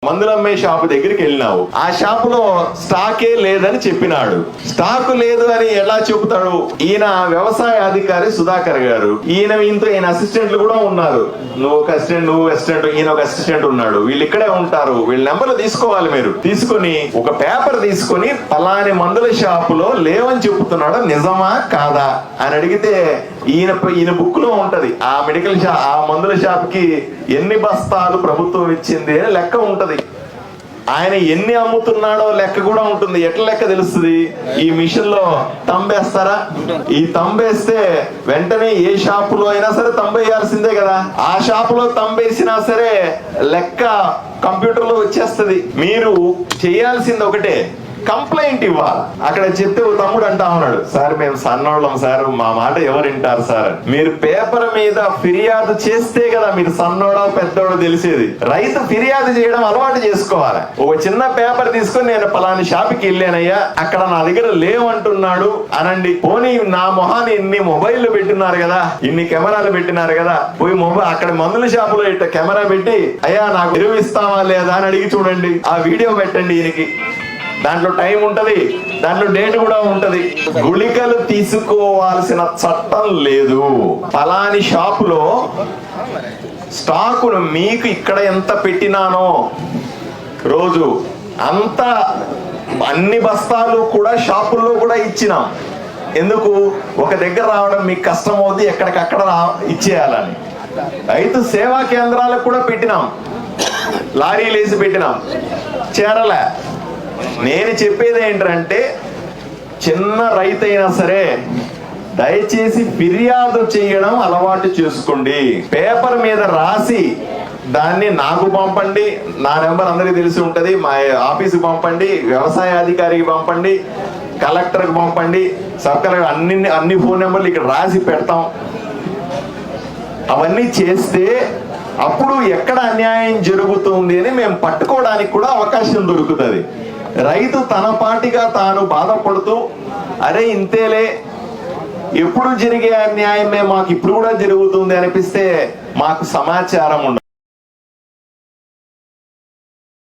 మందులు అమ్మే షాపు దగ్గరికి వెళ్ళినావు, ఆ షాపులో స్టాకే లేదని చెప్పినాడు. స్టాక్ లేదు అని ఎలా చెబుతాడు? ఈయన వ్యవసాయ అధికారి సుధాకర్ గారు, ఈయన అసిస్టెంట్లు కూడా ఉన్నారు. నువ్వు ఒక అసిస్టెంట్, నువ్వు అసిస్టెంట్, ఈయన ఒక అసిస్టెంట్ ఉన్నాడు. వీళ్ళు ఇక్కడే ఉంటారు. వీళ్ళ నెంబర్లు తీసుకోవాలి. మీరు తీసుకొని ఒక పేపర్ తీసుకొని పలాని మందుల షాపులో లేవని చెబుతున్నాడు, నిజమా కాదా అని అడిగితే ఈయన బుక్ లో ఉంటది ఆ మెడికల్ షాప్, ఆ మందుల షాప్ కి ఎన్ని బస్తాలు ప్రభుత్వం ఇచ్చింది అని లెక్క ఉంటది. ఆయన ఎన్ని అమ్ముతున్నాడో లెక్క కూడా ఉంటుంది. ఎట్లా లెక్క తెలుస్తుంది? ఈ మిషన్ లో తంబేస్తారా? ఈ తంబేస్తే వెంటనే ఏ షాపులో అయినా సరే తంబేయాల్సిందే కదా. ఆ షాపులో తంబేసినా సరే లెక్క కంప్యూటర్ లో వచ్చేస్తుంది. మీరు చేయాల్సింది ఒకటే, కంప్లైంట్ ఇవ్వాలి. అక్కడ చెప్తే తమ్ముడు అంటా ఉన్నాడు, సార్ మేము సన్నోళ్ళం సార్, మా మాట ఎవరు వింటారు సార్. మీరు పేపర్ మీద ఫిర్యాదు చేస్తే కదా మీరు సన్నోడో పెద్దోడో తెలిసేది. రైతు ఫిర్యాదు చేయడం అలవాటు చేసుకోవాలి. ఒక చిన్న పేపర్ తీసుకొని నేను పలాని షాప్కి వెళ్ళానయ్యా, అక్కడ నా దగ్గర లేవంటున్నాడు అనండి. పోనీ నా మొహాన్ని ఇన్ని మొబైల్ పెట్టినారు కదా, ఇన్ని కెమెరాలు పెట్టినారు కదా, పోయి అక్కడ మందుల షాపులో ఇట్ట కెమెరా పెట్టి అయ్యా నాకు ఎరువు ఇస్తావా లేదా అని అడిగి చూడండి. ఆ వీడియో పెట్టండి ఈయనకి. దాంట్లో టైం ఉంటది, దాంట్లో డేట్ కూడా ఉంటది. గుళికలు తీసుకోవాల్సిన చట్టం లేదు. పలాని షాపులో స్టాకును మీకు ఇక్కడ ఎంత పెట్టినానో రోజు అంత అన్ని బస్తాలు కూడా షాపుల్లో కూడా ఇచ్చినాం. ఎందుకు? ఒక దగ్గర రావడం మీకు కష్టం అవుతుంది, ఎక్కడికక్కడ ఇచ్చేయాలని. రైతు సేవా కేంద్రాలకు కూడా పెట్టినాం, లారీలు వేసి పెట్టినాం, చేరలే. నేను చెప్పేది ఏంటంటే, చిన్న రైతు అయినా సరే దయచేసి ఫిర్యాదు చేయడం అలవాటు చేసుకోండి. పేపర్ మీద రాసి దాన్ని నాకు పంపండి, నా నెంబర్ అందరికీ తెలిసి ఉంటది, మా ఆఫీసుకి పంపండి, వ్యవసాయ అధికారికి పంపండి, కలెక్టర్కి పంపండి, సబ్ కలెక్టర్, అన్ని ఫోన్ నెంబర్లు ఇక్కడ రాసి పెడతాం. అవన్నీ చేస్తే అప్పుడు ఎక్కడ అన్యాయం జరుగుతుంది అని మేము పట్టుకోవడానికి కూడా అవకాశం దొరుకుతుంది. రైతు తన పాటిగా తాను బాధపడుతూ అరే ఇంతేలే, ఎప్పుడు జరిగే అన్యాయమే మాకు ఇప్పుడు కూడా జరుగుతుంది అనిపిస్తే మాకు సమాచారం ఉండదు.